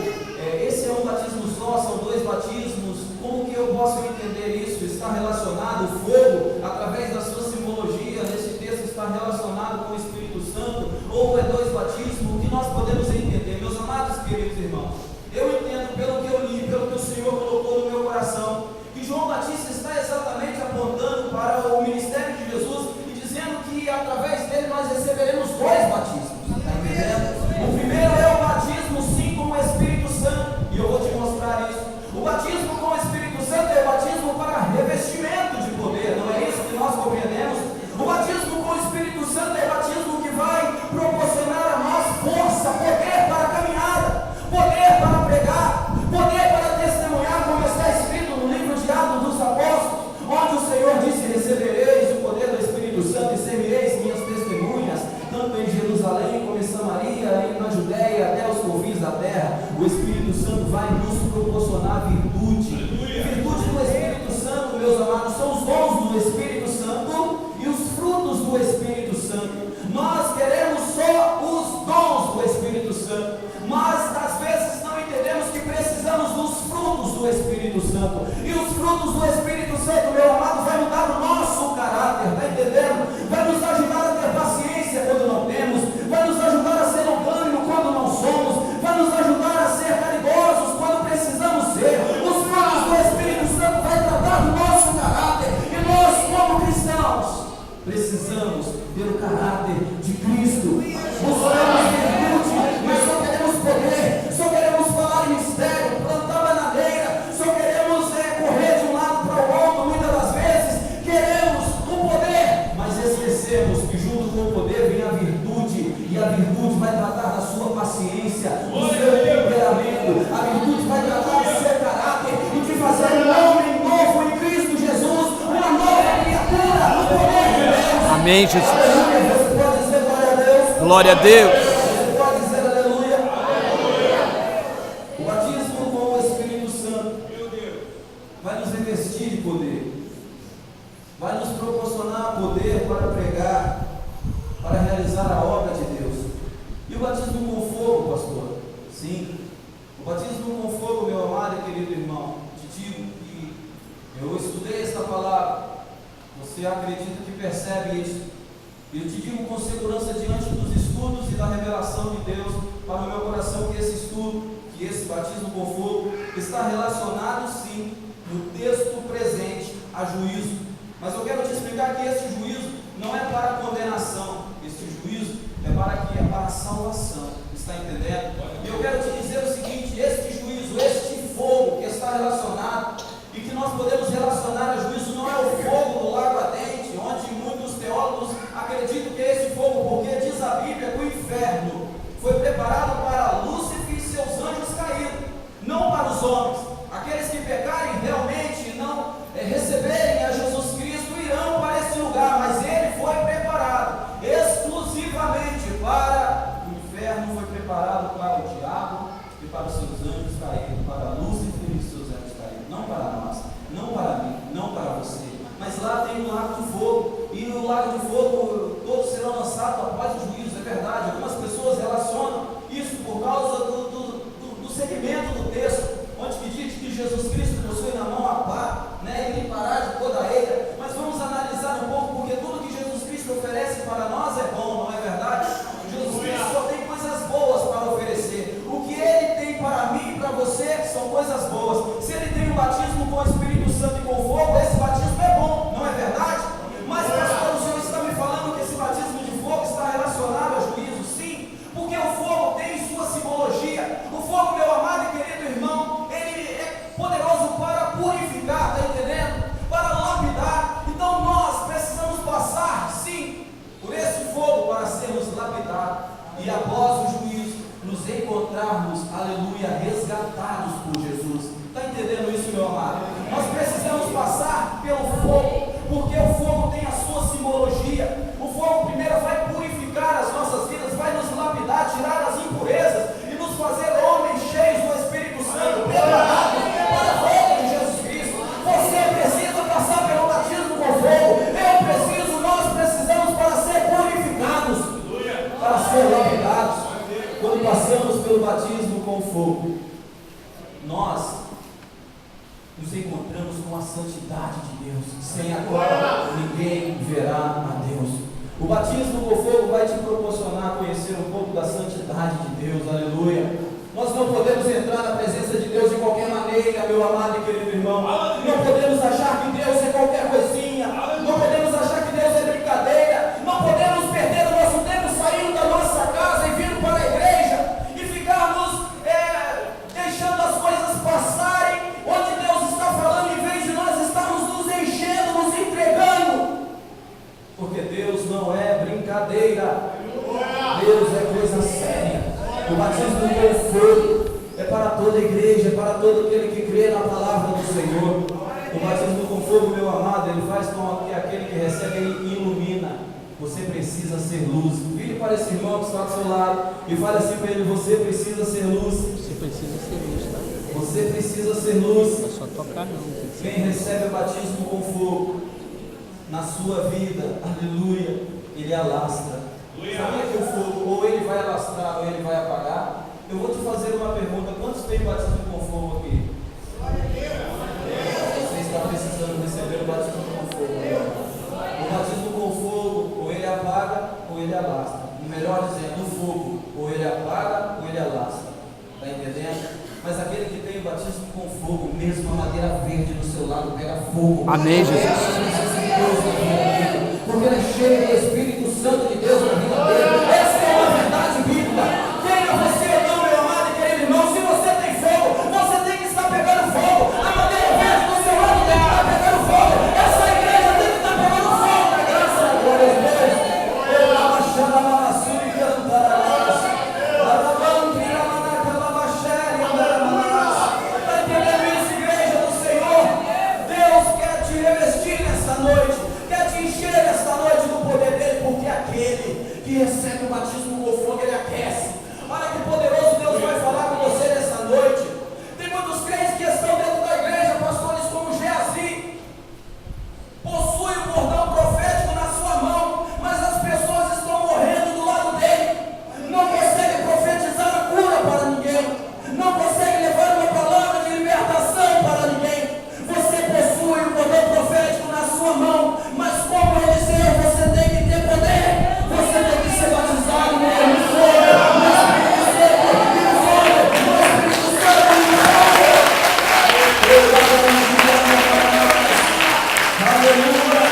Esse é um batismo só, são dois batismos. Como que eu posso entender isso? Está relacionado o fogo, através da sua simbologia, nesse texto está relacionado com o Espírito Santo, ou é dois batismos? O que nós podemos entender, meus amados queridos irmãos? Eu entendo pelo que eu li, pelo que o Senhor colocou no meu coração, que João Batista está exatamente apontando para o ministério de Jesus e dizendo que através dele nós receberemos dois batismos. Está entendendo? O primeiro é o batismo sim com o Espírito Santo, e eu vou te mostrar isso. O batismo com o Espírito Santo é o batismo para revestimento de poder, não é isso que nós compreendemos? O batismo com o Espírito Santo é o batismo que vai proporcionar a nós força, poder para a caminhada, poder para pregar, poder para testemunhar, como está escrito no livro de Atos dos Apóstolos, onde o Senhor disse: recebereis o poder do Espírito Espírito Santo, e ser-me-eis minhas testemunhas, tanto em Jerusalém como em Samaria e na Judéia, até os confins da terra. O Espírito Santo vai nos proporcionar virtude. Virtude do Espírito Santo, meus amados, são os dons do Espírito Santo e os frutos do Espírito Santo. Nós queremos só os dons do Espírito Santo, mas às vezes não entendemos que precisamos dos frutos do Espírito Santo. E os frutos do Espírito Santo, meu amado, vai mudar o nosso caráter, está entendendo? Vai nos ajudar a ter paciência quando não temos, vai nos ajudar a ser longânimo quando não somos, vai nos ajudar a ser caridosos quando precisamos ser. Os frutos do Espírito Santo vai tratar do nosso caráter, e nós, como cristãos, precisamos ter o caráter de Cristo. Buscamos virtude, mas só queremos poder, só queremos falar em mistério, plantar bananeira, só queremos correr de um lado para o outro. Muitas das vezes queremos o poder, mas esquecemos que junto com o poder vem a virtude, e a virtude vai tratar da sua paciência, do seu temperamento. A virtude vai tratar do seu caráter e de fazer um homem novo em Cristo Jesus, uma nova criatura no poder de Deus. Amém, Jesus. Você pode dizer glória a Deus? Glória a Deus. Você pode dizer aleluia? O batismo com o Espírito Santo vai nos revestir de poder, vai nos proporcionar poder para pregar, para realizar a obra de Deus. E o batismo com fogo, pastor? Sim, o batismo com fogo, meu amado e querido irmão, te digo que eu estudei esta palavra. Você acredita que percebe isso? Eu te digo com segurança diante dos estudos e da revelação de Deus para o meu coração que esse estudo, que esse batismo com fogo está relacionado sim no texto presente a juízo. Mas eu quero te explicar que esse juízo não é para condenação, esse juízo é para a salvação. Está entendendo? E eu quero te dizer o seguinte: este juízo, este fogo que está relacionado e que nós podemos relacionar a juízo, não é o fogo do lago ardente, onde muitos teólogos acreditam que é esse fogo, porque diz a Bíblia que o inferno foi preparado para Lúcifer e seus anjos caídos, não para os homens. Aqueles que pecarem realmente e não receberem a Jesus Cristo irão para esse lugar, mas ele foi preparado exclusivamente para o inferno, foi preparado para o diabo e para os seus anjos caídos, para Lúcifer e seus anjos caídos, não para nós, não para mim, não para você. Mas lá tem o lago de fogo, e no lago de fogo todos serão lançados após o juízo. É verdade, algumas pessoas relacionam isso por causa do segmento do texto, onde que diz que Jesus Cristo possui na mão a pá, e limpará de toda a eira. Mas vamos analisar um pouco, porque tudo que Jesus Cristo oferece para nós é bom, não é verdade? Jesus Cristo só tem coisas boas para oferecer. O que Ele tem para mim e para você são coisas boas. Se Ele tem o batismo com o Espírito Santo e com fogo, esse batismo é bom, não é verdade? Mas pastor, o Senhor está me falando que esse batismo de fogo está relacionado a juízo? Sim, porque o fogo tem sua simbologia. O fogo, meu amado e querido irmão, ele é poderoso para purificar, está entendendo? Para lapidar. Então nós precisamos passar, sim, por esse fogo para sermos lapidados e após o juízo nos encontrarmos, aleluia, resgatados por Jesus. Está entendendo isso, meu amado? Nós precisamos passar pelo fogo, porque o fogo tem a sua simbologia. O fogo primeiro vai purificar as nossas vidas, vai nos lapidar, tirar as impurezas e nos fazer homens cheios do Espírito Santo, preparados para a volta de Jesus Cristo. Você precisa passar pelo batismo com fogo. Eu preciso, nós precisamos para ser purificados, para ser lapidados. Quando passamos pelo batismo com fogo, nós nos encontramos com a santidade de Deus, sem a qual ninguém verá a Deus. O batismo com fogo vai te proporcionar conhecer um pouco da santidade de Deus, aleluia. Nós não podemos entrar na presença de Deus de qualquer maneira, meu amado e querido irmão. Não podemos achar que Deus é qualquer coisinha, não podemos achar que Deus é brincadeira, não podemos perder o nosso tempo saindo da nossa casa e vindo para a igreja e ficarmos deixando as coisas passarem, onde Deus está falando, em vez de nós estarmos nos enchendo, nos entregando, porque Deus não é brincadeira, Deus é coisa séria. O batismo com fogo é para toda a igreja, é para todo aquele que crê na palavra do Senhor. O batismo com fogo, meu amado, ele faz com que aquele que recebe, ele ilumina. Você precisa ser luz. Vire para esse irmão que está ao seu lado e fale assim para ele: você precisa ser luz. Você precisa ser luz, tá? Você precisa ser luz. Não é só tocar, não. Quem recebe o batismo com fogo na sua vida, aleluia, ele alastra. Sabia que o fogo ou ele vai alastrar ou ele vai apagar? Eu vou te fazer uma pergunta: quantos têm batismo com fogo aqui? Você está precisando receber o batismo com fogo. O batismo com fogo, ou ele apaga ou ele alastra. Melhor dizendo, o fogo, ou ele apaga ou ele alastra. Está entendendo? Mas aquele que tem o batismo com fogo, mesmo a madeira verde do seu lado pega fogo. Amém, Jesus. Porque ele é cheio do Espírito Santo de Deus na vida dele. Essa é uma verdade bíblica. Queira você ou não, meu amado e querido irmão, se você tem fogo, você tem que estar pegando fogo. A madeira verde do seu lado tem que estar pegando fogo. Essa igreja tem que estar pegando fogo. Na graça da glória de Deus. Eu abaixando a mamaçu e cantar a voz. Está entendendo isso, igreja do Senhor? Deus quer te revestir nesta noite, quer te encher nesta noite do poder dele, porque aquele que recebe o batismo com fogo, ele aquece. Olha que poderoso Deus vai falar com você nessa noite. Tem muitos crentes que estão dentro da igreja, pastores como Geazi, possui o bordão profético na sua mão, mas as pessoas estão morrendo do lado dele, não consegue profetizar a cura para ninguém, não consegue levar uma palavra de libertação para ninguém. Você possui o bordão profético na sua mão, mas como Eliseu, você tem que ter poder, você tem que ser batizado no fogo, no Espírito Santo, no fogo, no Espírito Santo, no fogo. Aleluia!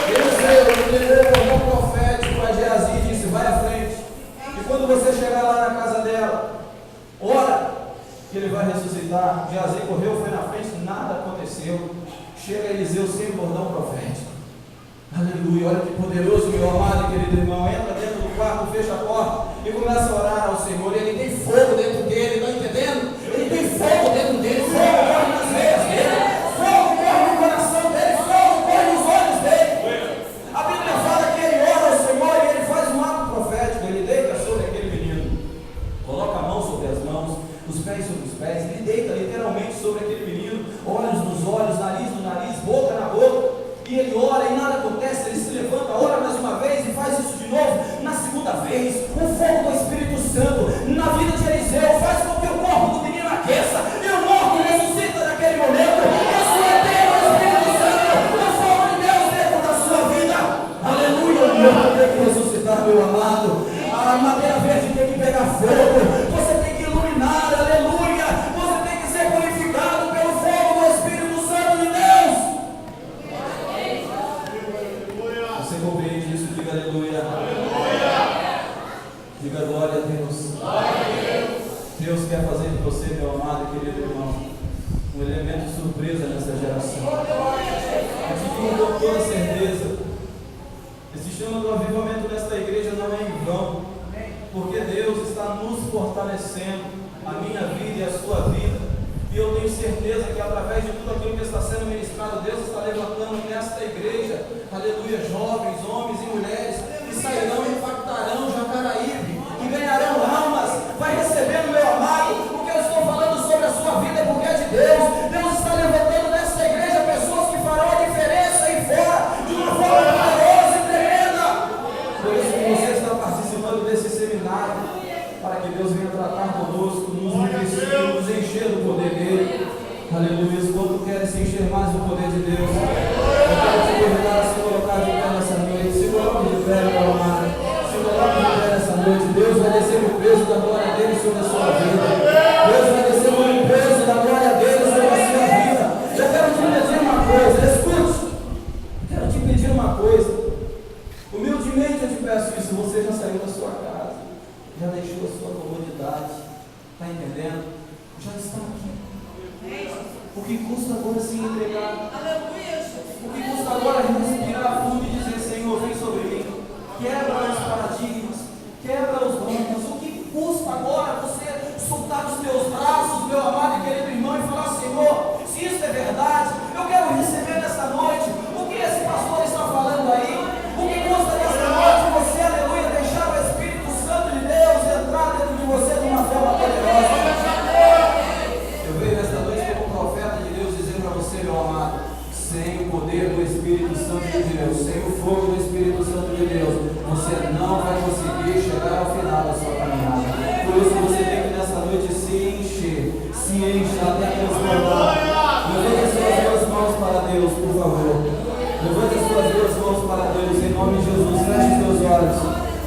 Eliseu entendeu o bordão profético para Geazi e disse: vai à frente, e quando você chegar lá na casa dela, ora que ele vai ressuscitar. Geazi correu, foi na frente, nada aconteceu. Chega Eliseu sem bordão profético. Aleluia, olha que poderoso, meu amado e querido irmão. Entra dentro do quarto, fecha a porta e começa a orar ao Senhor. Ele tem fogo dentro dele, está entendendo? Ele tem fogo dentro dele, fogo corre nas veias dele, fogo corre no coração dele, fogo corre nos olhos dele. A Bíblia fala que ele ora ao Senhor e ele faz um ato profético. Ele deita sobre aquele menino, coloca a mão sobre as mãos, os pés sobre os pés, ele deita literalmente sobre aquele menino, olhos nos olhos, nariz no nariz, boca na boca, e ele ora e nada acontece. Ele se levanta, ora mais uma vez e faz isso de novo. Na segunda vez, o fogo do Espírito Santo na vida de Eliseu faz com que o corpo do menino aqueça, e o morto ressuscita naquele momento. Isso é ter o Espírito Santo, o fogo de Deus dentro da sua vida. Aleluia, o morto tem que ressuscitar, meu amado. A madeira verde tem que pegar fogo, você tem que iluminar, aleluia, você tem que ser purificado pelo fogo do Espírito Santo de Deus. Você compreende isso? Diga aleluia. Diga glória a Deus. Deus quer fazer de você, meu amado e querido irmão, um elemento de surpresa nessa geração. Eu te digo com toda certeza, esse chama do avivamento nesta igreja não é em vão, porque Deus está nos fortalecendo, a minha vida e a sua vida, e eu tenho certeza que através de tudo aquilo que está sendo ministrado, Deus está levantando nesta igreja, aleluia, jovens, homens e mulheres, que sairão e impactarão Jacaraípe, que ganharão almas. Vai recebendo, meu amado, o que eu estou falando sobre a sua vida é porque é de Deus. Deus está levantando nesta igreja pessoas que farão a diferença aí fora, de uma forma poderosa e tremenda. Por isso que você está participando desse seminário, para que Deus venha tratar conosco, nos encher do poder dele. Aleluia. Quanto querem se encher mais do poder de Deus? Eu quero te convidar a se colocar de pé nessa noite. Se coloque de pé, meu amado. Se coloque de pé nessa noite. Deus vai descer o peso da glória dele sobre a sua vida. Deus vai descer o peso da glória dele sobre a sua vida. Eu quero te pedir uma coisa, escute. Eu quero te pedir uma coisa. Humildemente eu te peço isso. Você já saiu da sua casa, já deixou a sua comodidade, está entendendo? Já está aqui. O que custa agora se entregar? O que custa agora respirar fundo e dizer: Senhor, vem sobre mim, quebra os paradigmas, quebra os dogmas. O que custa agora você soltar os teus braços, meu amado e querido irmão, e falar: Senhor, se isso é verdade, eu quero receber nesta noite o que esse pastor está falando aí, o que Espírito Santo de Deus, sem o fogo do Espírito Santo de Deus, você não vai conseguir chegar ao final da sua caminhada. Por isso você tem que nessa noite se encher até transbordar. Levante as suas duas mãos para Deus, por favor. Levante as suas duas mãos para Deus, em nome de Jesus. Feche os teus olhos.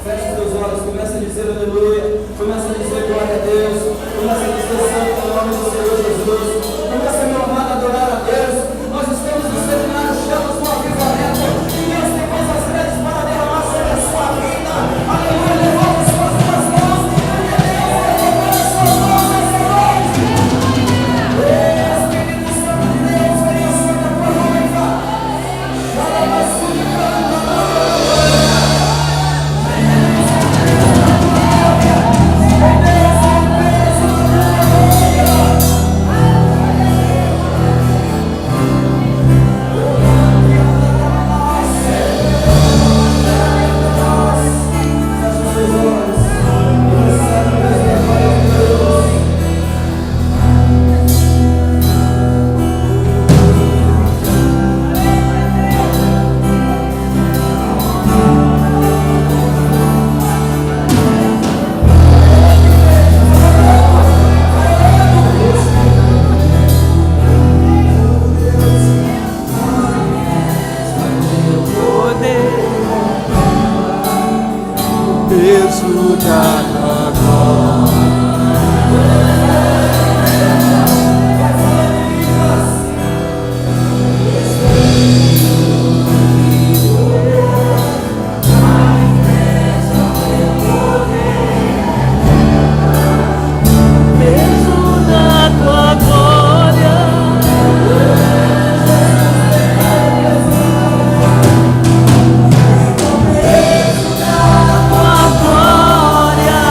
Feche os teus olhos, começa a dizer aleluia, começa a dizer glória a Deus, começa a dizer santo em nome do Senhor Jesus, começa a meu amado a adorar a Deus. Nós estamos no seminário Chamas do Avivamento e Deus tem coisas grandes para derramar sobre a sua vida. Aleluia, levanta as suas duas mãos, porque Deus vai tocar as suas mãos nessa noite. Espírito Santo de Deus, venha sobre a tua noiva. Glória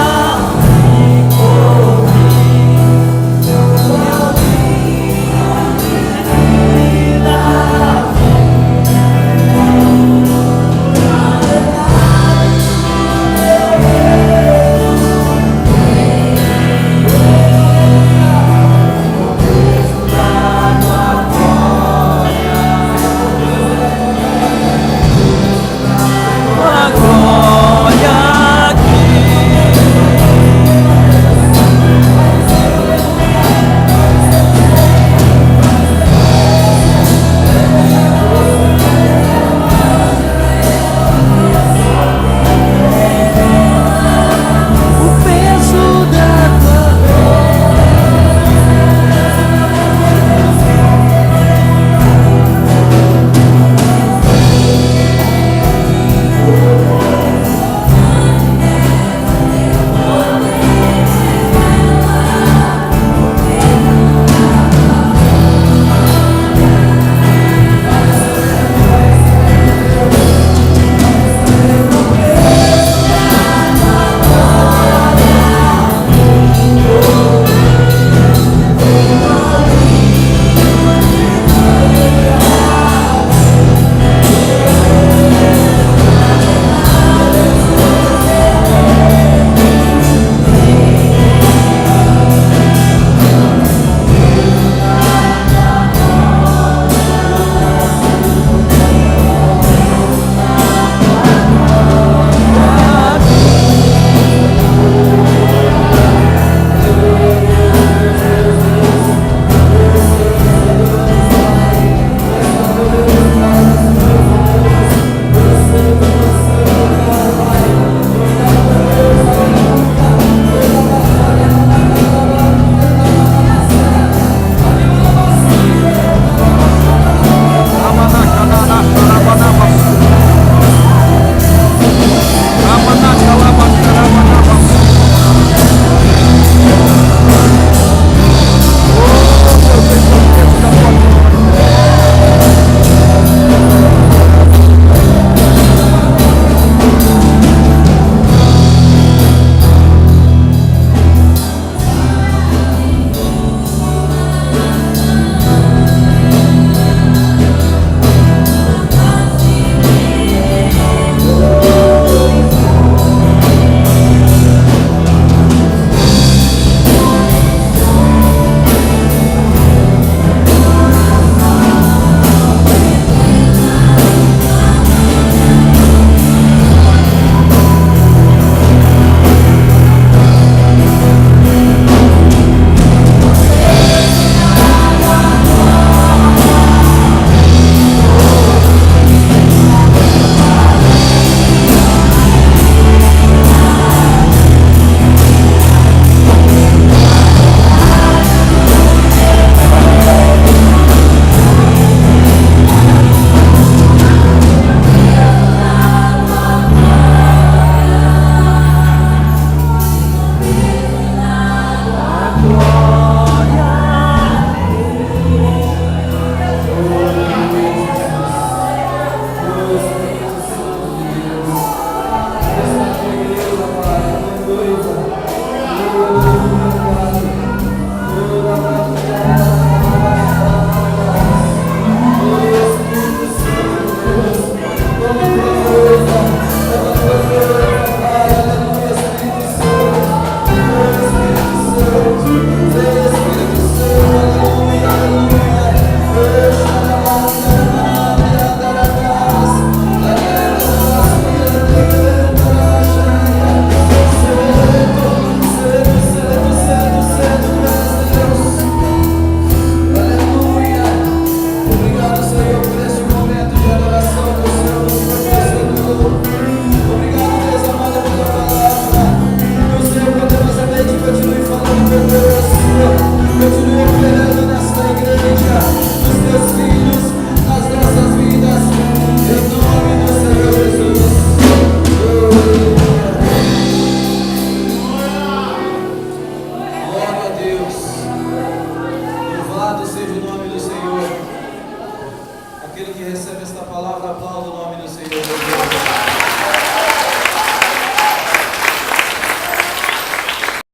recebe esta palavra, aplauda o nome do Senhor.